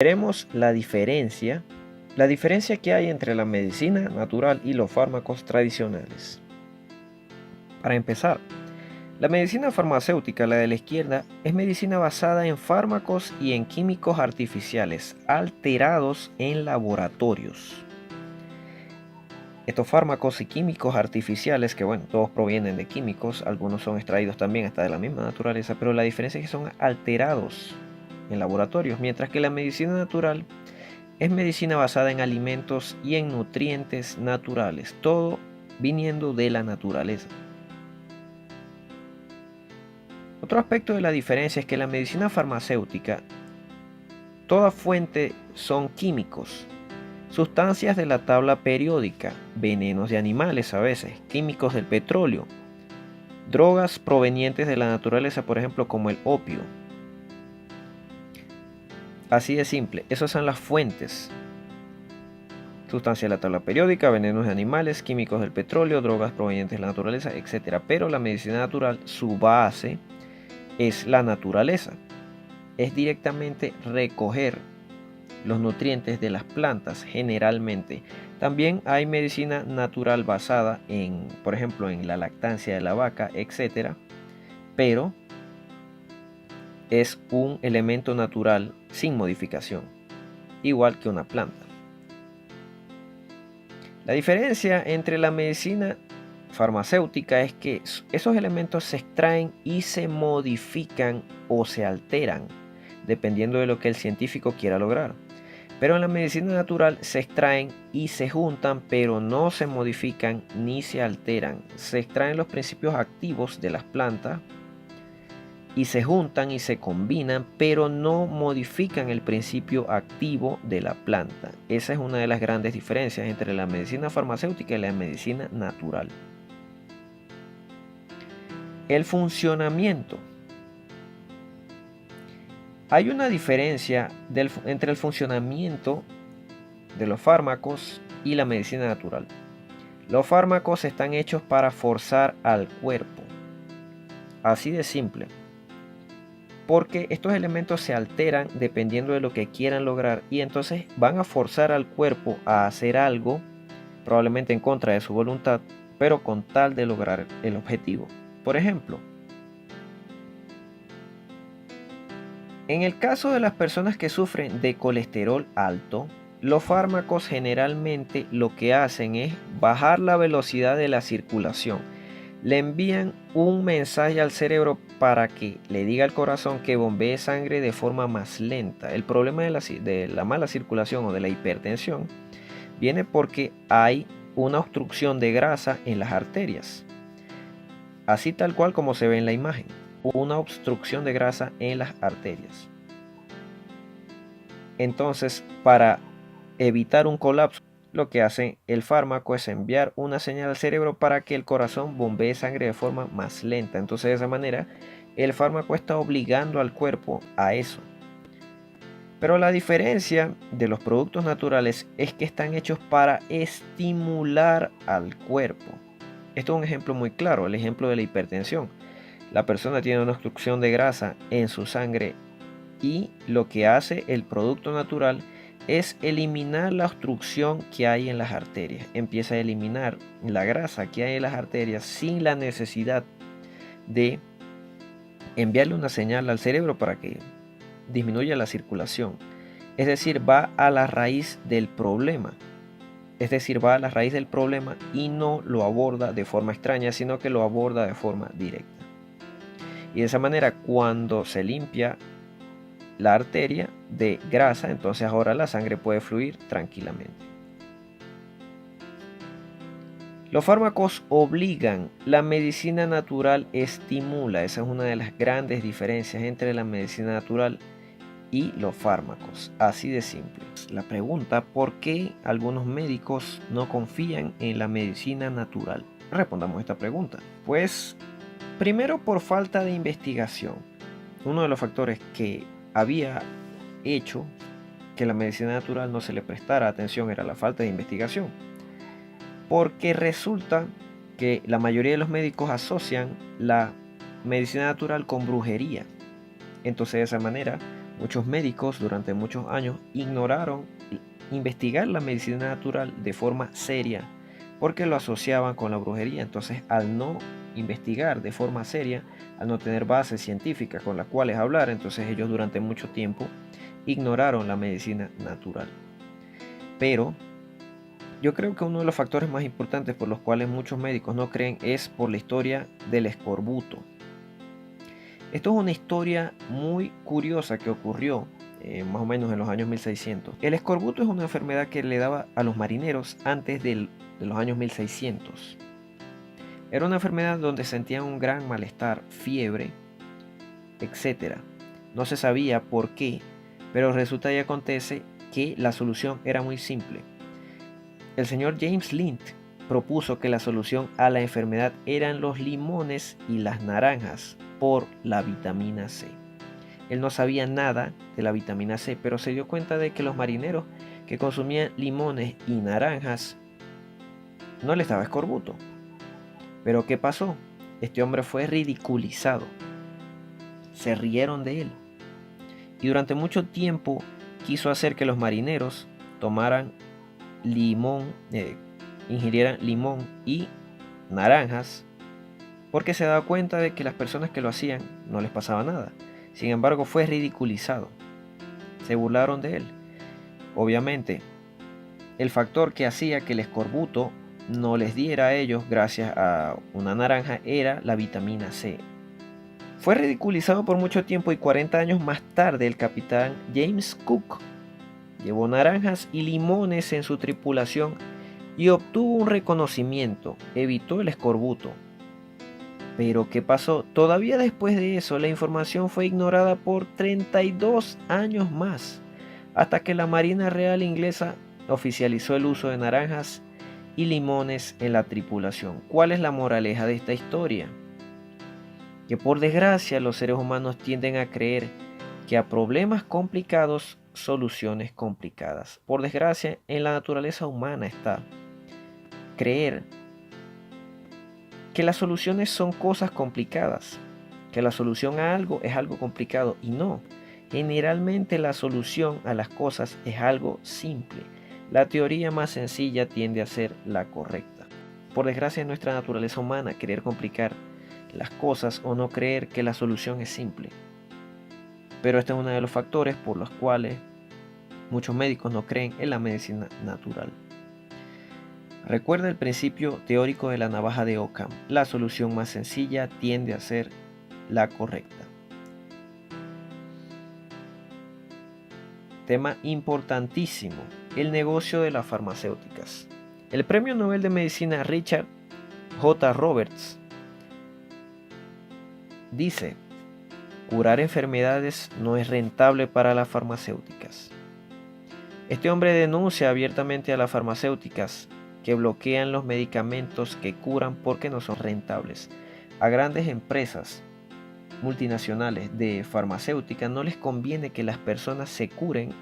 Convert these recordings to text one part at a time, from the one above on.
Veremos la diferencia que hay entre la medicina natural y los fármacos tradicionales. Para empezar, la medicina farmacéutica, la de la izquierda, es medicina basada en fármacos y en químicos artificiales alterados en laboratorios. Estos fármacos y químicos artificiales, que bueno, todos provienen de químicos, algunos son extraídos también hasta de la misma naturaleza, pero la diferencia es que son alterados en laboratorios, mientras que la medicina natural es medicina basada en alimentos y en nutrientes naturales, todo viniendo de la naturaleza. Otro aspecto de la diferencia es que la medicina farmacéutica, toda fuente son químicos, sustancias de la tabla periódica, venenos de animales a veces, químicos del petróleo, drogas provenientes de la naturaleza, por ejemplo, como el opio. Así de simple, esas son las fuentes. Sustancias de la tabla periódica, venenos de animales, químicos del petróleo, drogas provenientes de la naturaleza, etc. Pero la medicina natural, su base es la naturaleza. Es directamente recoger los nutrientes de las plantas generalmente. También hay medicina natural basada en, por ejemplo, en la lactancia de la vaca, etc. Pero es un elemento natural sin modificación, igual que una planta. La diferencia entre la medicina farmacéutica es que esos elementos se extraen y se modifican o se alteran, dependiendo de lo que el científico quiera lograr. Pero en la medicina natural se extraen y se juntan, pero no se modifican ni se alteran. Se extraen los principios activos de las plantas y se juntan y se combinan, pero no modifican el principio activo de la planta. Esa es una de las grandes diferencias entre la medicina farmacéutica y la medicina natural. El funcionamiento. Hay una diferencia entre el funcionamiento de los fármacos y la medicina natural. Los fármacos están hechos para forzar al cuerpo. Así de simple. Porque estos elementos se alteran dependiendo de lo que quieran lograr y entonces van a forzar al cuerpo a hacer algo, probablemente en contra de su voluntad, pero con tal de lograr el objetivo. Por ejemplo, en el caso de las personas que sufren de colesterol alto, los fármacos generalmente lo que hacen es bajar la velocidad de la circulación. Le envían un mensaje al cerebro para que le diga al corazón que bombee sangre de forma más lenta. El problema de la mala circulación o de la hipertensión viene porque hay una obstrucción de grasa en las arterias. Así tal cual como se ve en la imagen, una obstrucción de grasa en las arterias. Entonces, para evitar un colapso, lo que hace el fármaco es enviar una señal al cerebro para que el corazón bombee sangre de forma más lenta. Entonces, de esa manera, el fármaco está obligando al cuerpo a eso. Pero la diferencia de los productos naturales es que están hechos para estimular al cuerpo. Esto es un ejemplo muy claro, el ejemplo de la hipertensión. La persona tiene una obstrucción de grasa en su sangre y lo que hace el producto natural es eliminar la obstrucción que hay en las arterias. Empieza a eliminar la grasa que hay en las arterias sin la necesidad de enviarle una señal al cerebro para que disminuya la circulación. Es decir, va a la raíz del problema. Y no lo aborda de forma extraña, sino que lo aborda de forma directa. Y de esa manera, cuando se limpia la arteria de grasa, entonces ahora la sangre puede fluir tranquilamente. Los fármacos obligan, la medicina natural estimula. Esa es una de las grandes diferencias entre la medicina natural y los fármacos. Así de simple. La pregunta, ¿por qué algunos médicos no confían en la medicina natural? Respondamos esta pregunta. Pues, primero por falta de investigación. Uno de los factores que había hecho que la medicina natural no se le prestara atención era la falta de investigación, porque resulta que la mayoría de los médicos asocian la medicina natural con brujería. Entonces de esa manera Muchos médicos durante muchos años ignoraron investigar la medicina natural de forma seria porque lo asociaban con la brujería. Entonces, al no investigar de forma seria, al no tener bases científicas con las cuales hablar, entonces ellos durante mucho tiempo ignoraron la medicina natural. Pero yo creo que uno de los factores más importantes por los cuales muchos médicos no creen es por la historia del escorbuto. Esto es una historia muy curiosa que ocurrió más o menos en los años 1600. El escorbuto es una enfermedad que le daba a los marineros antes de los años 1600. Era una enfermedad donde sentían un gran malestar, fiebre, etc. No se sabía por qué, pero resulta y acontece que la solución era muy simple. El señor James Lind propuso que la solución a la enfermedad eran los limones y las naranjas por la vitamina C. Él no sabía nada de la vitamina C, pero se dio cuenta de que los marineros que consumían limones y naranjas no les daba escorbuto. Pero ¿qué pasó? Este hombre fue ridiculizado. Se rieron de él. Y durante mucho tiempo quiso hacer que los marineros tomaran ingirieran limón y naranjas, porque se daba cuenta de que las personas que lo hacían no les pasaba nada. Sin embargo, fue ridiculizado. Se burlaron de él. Obviamente, el factor que hacía que el escorbuto no les diera a ellos gracias a una naranja era la vitamina C. Fue ridiculizado por mucho tiempo y 40 años más tarde el capitán James Cook llevó naranjas y limones en su tripulación y obtuvo un reconocimiento, evitó el escorbuto. Pero ¿qué pasó? Todavía después de eso, la información fue ignorada por 32 años más, hasta que la Marina Real Inglesa oficializó el uso de naranjas y limones en la tripulación. ¿Cuál es la moraleja de esta historia? Que por desgracia los seres humanos tienden a creer que a problemas complicados, soluciones complicadas. Por desgracia, en la naturaleza humana está creer que las soluciones son cosas complicadas, que la solución a algo es algo complicado, y no. Generalmente la solución a las cosas es algo simple. La teoría más sencilla tiende a ser la correcta. Por desgracia, en nuestra naturaleza humana querer complicar las cosas o no creer que la solución es simple. Pero este es uno de los factores por los cuales muchos médicos no creen en la medicina natural. Recuerda el principio teórico de la navaja de Occam. La solución más sencilla tiende a ser la correcta. Tema importantísimo: el negocio de las farmacéuticas. El premio Nobel de Medicina Richard J. Roberts dice: curar enfermedades no es rentable para las farmacéuticas. Este hombre denuncia abiertamente a las farmacéuticas que bloquean los medicamentos que curan porque no son rentables. A grandes empresas multinacionales de farmacéutica no les conviene que las personas se curen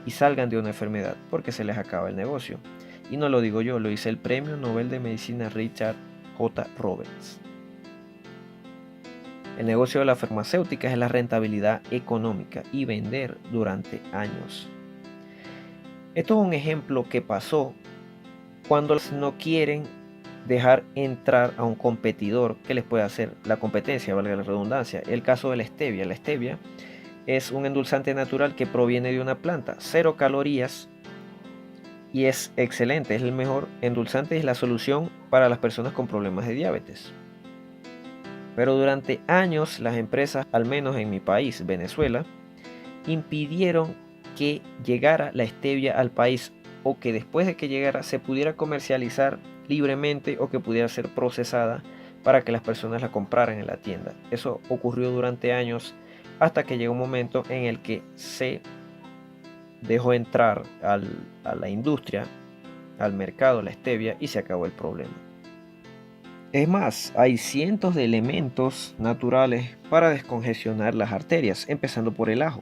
y salgan de una enfermedad porque se les acaba el negocio. Y no lo digo yo, lo dice el premio Nobel de Medicina Richard J. Roberts. El negocio de la farmacéutica es la rentabilidad económica y vender durante años. Esto es un ejemplo que pasó cuando no quieren dejar entrar a un competidor que les pueda hacer la competencia, valga la redundancia. El caso de la stevia. La stevia es un endulzante natural que proviene de una planta, 0 calorías, y es excelente, es el mejor endulzante y es la solución para las personas con problemas de diabetes. Pero durante años las empresas, al menos en mi país, Venezuela, impidieron que llegara la stevia al país, o que después de que llegara se pudiera comercializar libremente o que pudiera ser procesada para que las personas la compraran en la tienda. Eso ocurrió durante años hasta que llegó un momento en el que se dejó entrar a la industria, al mercado, la stevia, y se acabó el problema. Es más, hay cientos de elementos naturales para descongestionar las arterias, empezando por el ajo.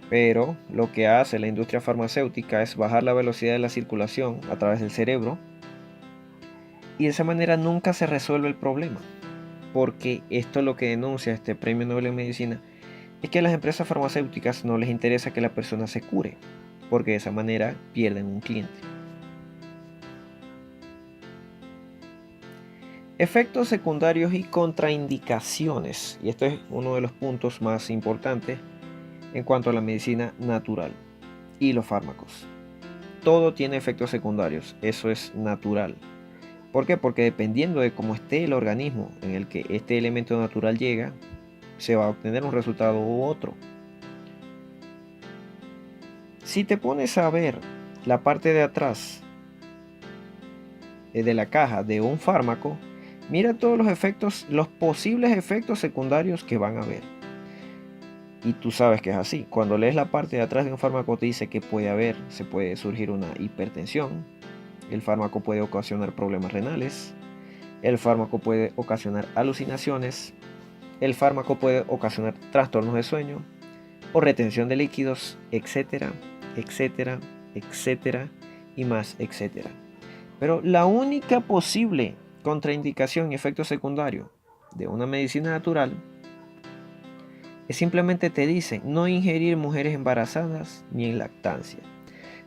Pero lo que hace la industria farmacéutica es bajar la velocidad de la circulación a través del cerebro, y de esa manera nunca se resuelve el problema. porque esto lo que denuncia este premio Nobel en Medicina es que a las empresas farmacéuticas no les interesa que la persona se cure, porque de esa manera pierden un cliente. Efectos secundarios y contraindicaciones, y esto es uno de los puntos más importantes en cuanto a la medicina natural y los fármacos. Todo tiene efectos secundarios, eso es natural. ¿Por qué? Porque dependiendo de cómo esté el organismo en el que este elemento natural llega, se va a obtener un resultado u otro. Si te pones a ver la parte de atrás de la caja de un fármaco, mira todos los efectos, los posibles efectos secundarios que van a haber. Y tú sabes que es así. Cuando lees la parte de atrás de un fármaco te dice que puede haber, se puede surgir una hipertensión, el fármaco puede ocasionar problemas renales, el fármaco puede ocasionar alucinaciones, el fármaco puede ocasionar trastornos de sueño o retención de líquidos, etcétera, etcétera, etcétera y más, etcétera. Pero la única posible contraindicación y efecto secundario de una medicina natural es simplemente te dicen no ingerir mujeres embarazadas ni en lactancia.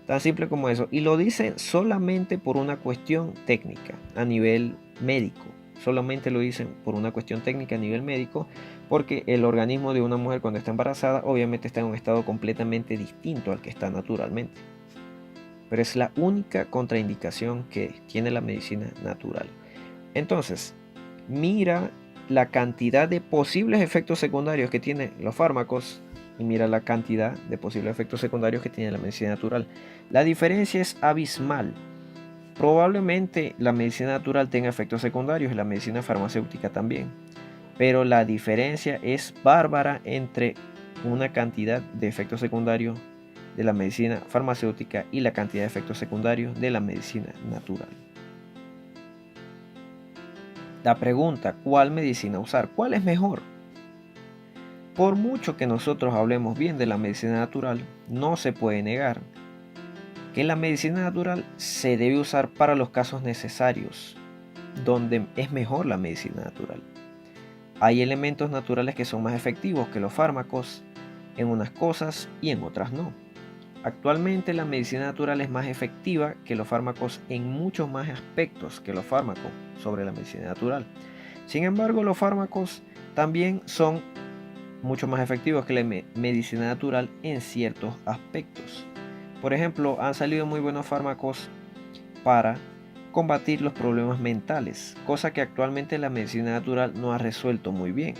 Tan simple como eso. Y lo dicen solamente por una cuestión técnica a nivel médico. Solamente lo dicen por una cuestión técnica a nivel médico, porque el organismo de una mujer cuando está embarazada obviamente está en un estado completamente distinto al que está naturalmente. Pero es la única contraindicación que tiene la medicina natural. Entonces, mira la cantidad de posibles efectos secundarios que tienen los fármacos y mira la cantidad de posibles efectos secundarios que tiene la medicina natural. La diferencia es abismal. Probablemente la medicina natural tenga efectos secundarios y la medicina farmacéutica también, pero la diferencia es bárbara entre una cantidad de efectos secundarios de la medicina farmacéutica y la cantidad de efectos secundarios de la medicina natural. La pregunta, ¿cuál medicina usar? ¿Cuál es mejor? Por mucho que nosotros hablemos bien de la medicina natural, no se puede negar que la medicina natural se debe usar para los casos necesarios, donde es mejor la medicina natural. Hay elementos naturales que son más efectivos que los fármacos en unas cosas y en otras no. Actualmente la medicina natural es más efectiva que los fármacos en muchos más aspectos que los fármacos sobre la medicina natural. Sin embargo, los fármacos también son mucho más efectivos que la medicina natural en ciertos aspectos. Por ejemplo, han salido muy buenos fármacos para combatir los problemas mentales, cosa que actualmente la medicina natural no ha resuelto muy bien.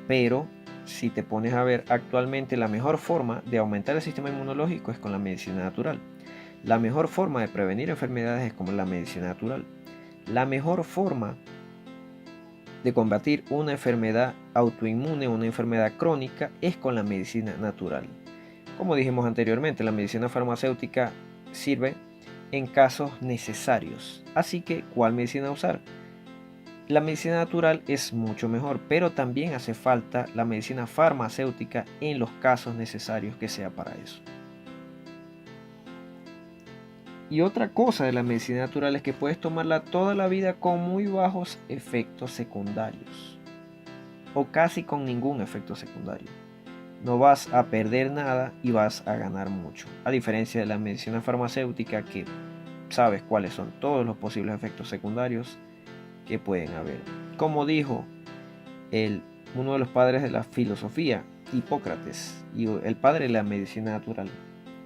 Pero si te pones a ver, actualmente la mejor forma de aumentar el sistema inmunológico es con la medicina natural. La mejor forma de prevenir enfermedades es con la medicina natural. La mejor forma de combatir una enfermedad autoinmune, una enfermedad crónica, es con la medicina natural. Como dijimos anteriormente, la medicina farmacéutica sirve en casos necesarios. Así que, ¿cuál medicina usar? La medicina natural es mucho mejor, pero también hace falta la medicina farmacéutica en los casos necesarios que sea para eso. Y otra cosa de la medicina natural es que puedes tomarla toda la vida con muy bajos efectos secundarios o casi con ningún efecto secundario. No vas a perder nada y vas a ganar mucho, a diferencia de la medicina farmacéutica que sabes cuáles son todos los posibles efectos secundarios que pueden haber. Como dijo uno de los padres de la filosofía, Hipócrates, y el padre de la medicina natural,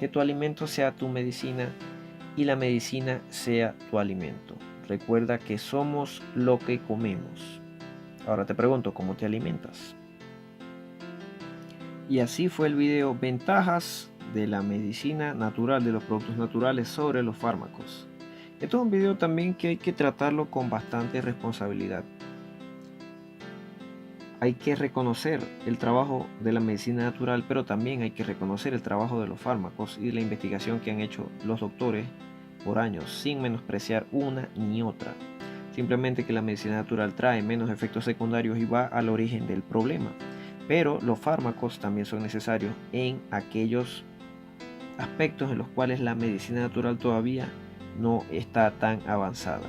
que tu alimento sea tu medicina y la medicina sea tu alimento. Recuerda que somos lo que comemos. Ahora te pregunto, ¿cómo te alimentas? Y así fue el video Ventajas de la medicina natural, de los productos naturales sobre los fármacos. Esto es un video también que hay que tratarlo con bastante responsabilidad. Hay que reconocer el trabajo de la medicina natural, pero también hay que reconocer el trabajo de los fármacos y la investigación que han hecho los doctores por años, sin menospreciar una ni otra. Simplemente que la medicina natural trae menos efectos secundarios y va al origen del problema. Pero los fármacos también son necesarios en aquellos aspectos en los cuales la medicina natural todavía no está tan avanzada.